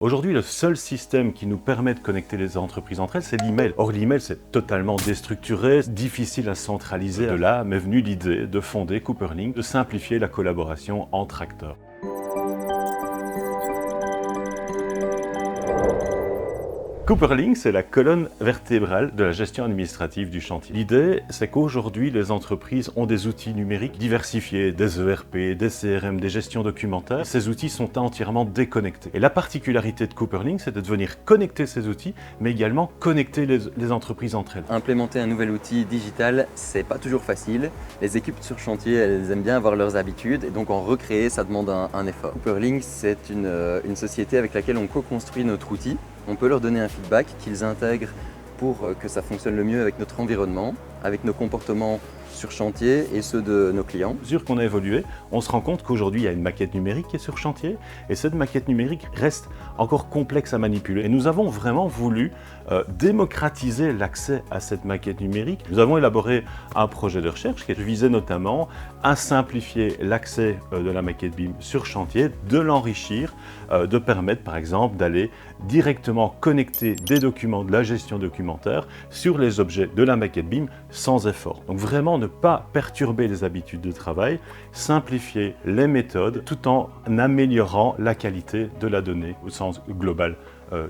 Aujourd'hui, le seul système qui nous permet de connecter les entreprises entre elles, c'est l'email. Or, l'email, c'est totalement déstructuré, difficile à centraliser. De là m'est venue l'idée de fonder Cooperlink, de simplifier la collaboration entre acteurs. Cooperlink, c'est la colonne vertébrale de la gestion administrative du chantier. L'idée, c'est qu'aujourd'hui, les entreprises ont des outils numériques diversifiés, des ERP, des CRM, des gestions documentaires. Ces outils sont entièrement déconnectés. Et la particularité de Cooperlink, c'est de venir connecter ces outils, mais également connecter les entreprises entre elles. Implémenter un nouvel outil digital, c'est pas toujours facile. Les équipes sur chantier, elles aiment bien avoir leurs habitudes, et donc en recréer, ça demande un effort. Cooperlink, c'est une société avec laquelle on co-construit notre outil. On peut leur donner un feedback qu'ils intègrent pour que ça fonctionne le mieux avec notre environnement, avec nos comportements sur chantier et ceux de nos clients. À mesure qu'on a évolué, on se rend compte qu'aujourd'hui, il y a une maquette numérique qui est sur chantier et cette maquette numérique reste encore complexe à manipuler. Et nous avons vraiment voulu démocratiser l'accès à cette maquette numérique. Nous avons élaboré un projet de recherche qui visait notamment à simplifier l'accès de la maquette BIM sur chantier, de l'enrichir, de permettre par exemple d'aller directement connecter des documents de la gestion documentaire sur les objets de la maquette BIM sans effort. Donc vraiment ne pas perturber les habitudes de travail, simplifier les méthodes tout en améliorant la qualité de la donnée au sens global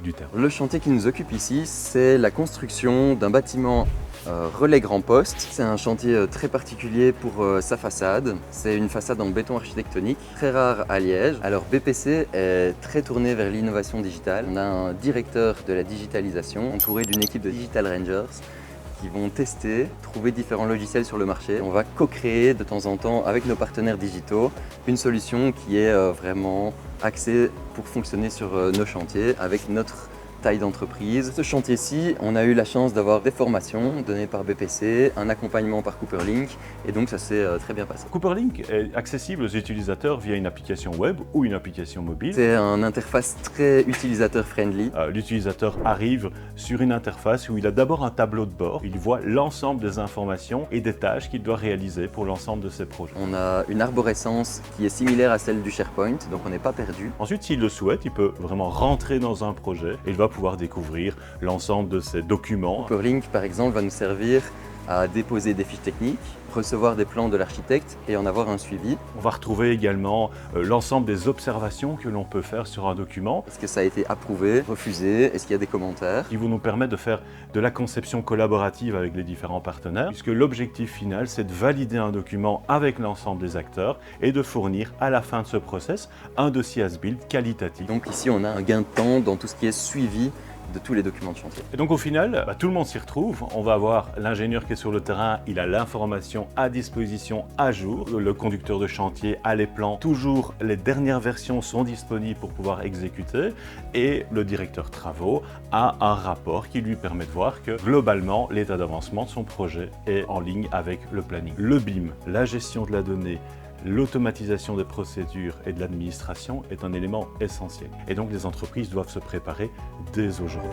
du terme. Le chantier qui nous occupe ici, c'est la construction d'un bâtiment relais grand poste. C'est un chantier très particulier pour sa façade. C'est une façade en béton architectonique, très rare à Liège. Alors BPC est très tourné vers l'innovation digitale. On a un directeur de la digitalisation entouré d'une équipe de Digital Rangers qui vont tester, trouver différents logiciels sur le marché. On va co-créer de temps en temps avec nos partenaires digitaux une solution qui est vraiment axée pour fonctionner sur nos chantiers avec notre taille d'entreprise. Ce chantier-ci, on a eu la chance d'avoir des formations données par BPC, un accompagnement par Cooperlink et donc ça s'est très bien passé. Cooperlink est accessible aux utilisateurs via une application web ou une application mobile. C'est une interface très utilisateur-friendly. L'utilisateur arrive sur une interface où il a d'abord un tableau de bord. Il voit l'ensemble des informations et des tâches qu'il doit réaliser pour l'ensemble de ses projets. On a une arborescence qui est similaire à celle du SharePoint, donc on n'est pas perdu. Ensuite, s'il le souhaite, il peut vraiment rentrer dans un projet et il va pouvoir découvrir l'ensemble de ses documents. Cooperlink, par exemple, va nous servir à déposer des fiches techniques, recevoir des plans de l'architecte et en avoir un suivi. On va retrouver également l'ensemble des observations que l'on peut faire sur un document. Est-ce que ça a été approuvé, refusé? Est-ce qu'il y a des commentaires? Qui vont nous permettre de faire de la conception collaborative avec les différents partenaires, puisque l'objectif final, c'est de valider un document avec l'ensemble des acteurs et de fournir à la fin de ce process un dossier as-built qualitatif. Donc ici, on a un gain de temps dans tout ce qui est suivi de tous les documents de chantier. Et donc au final, tout le monde s'y retrouve. On va avoir l'ingénieur qui est sur le terrain, il a l'information à disposition à jour. Le conducteur de chantier a les plans. Toujours les dernières versions sont disponibles pour pouvoir exécuter. Et le directeur travaux a un rapport qui lui permet de voir que globalement, l'état d'avancement de son projet est en ligne avec le planning. Le BIM, la gestion de la donnée, l'automatisation des procédures et de l'administration est un élément essentiel. Et donc les entreprises doivent se préparer dès aujourd'hui.